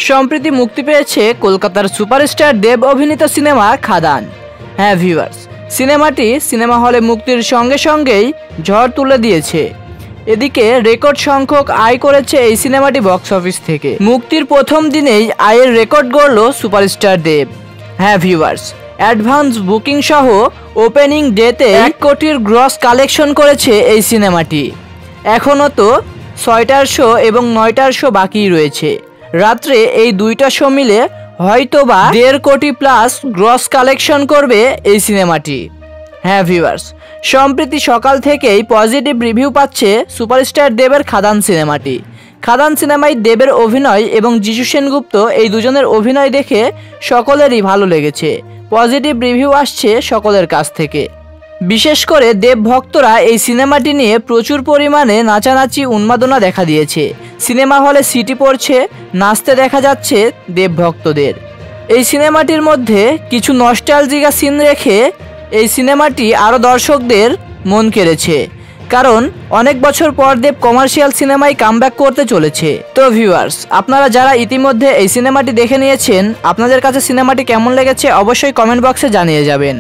সম্প্রতি মুক্তি পেয়েছে কলকাতার সুপারস্টার দেব অভিনীত সিনেমা খাদান। হ্যাঁ ভিউয়ার্স, সিনেমাটি সিনেমা হলে মুক্তির সঙ্গে সঙ্গেই ঝড় তুলে দিয়েছে। এদিকে রেকর্ড সংখ্যক আয় করেছে এই সিনেমাটি বক্স অফিস থেকে। মুক্তির প্রথম দিনেই আয়ের রেকর্ড গড়ল সুপারস্টার দেব। হ্যাঁ ভিউয়ার্স, অ্যাডভান্স বুকিং সহ ওপেনিং ডেতে 1 কোটির গ্রস কালেকশন করেছে এই সিনেমাটি। এখনও তো 6টার শো এবং 9টার শো বাকি রয়েছে। রাত্রে এই 2টা শো মিলে হয়তোবা 1.5 কোটি প্লাস গ্রস কালেকশন করবে এই সিনেমাটি। হ্যাঁ ভিউয়ার্স, সম্প্রতি সকাল থেকেই পজিটিভ রিভিউ পাচ্ছে সুপারস্টার দেবের খাদান সিনেমাটি। খাদান সিনেমায় দেবের অভিনয় এবং জিজু সেনগুপ্ত এই দুজনের অভিনয় দেখে সকলেরই ভালো লেগেছে। পজিটিভ রিভিউ আসছে সকলের কাছ থেকে। বিশেষ করে দেব ভক্তরা এই সিনেমাটি নিয়ে প্রচুর পরিমাণে নাচানাচি উন্মাদনা দেখা দিয়েছে। সিনেমা হলে সিটি পড়ছে, নাচতে দেখা যাচ্ছে দেব ভক্তদের। এই সিনেমাটির মধ্যে কিছু নস্টালজিকা সিন রেখে এই সিনেমাটি আরও দর্শকদের মন কেড়েছে, কারণ অনেক বছর পর দেব কমার্শিয়াল সিনেমায় কামব্যাক করতে চলেছে। তো ভিউয়ার্স, আপনারা যারা ইতিমধ্যে এই সিনেমাটি দেখে নিয়েছেন, আপনাদের কাছে সিনেমাটি কেমন লেগেছে অবশ্যই কমেন্ট বক্সে জানিয়ে যাবেন।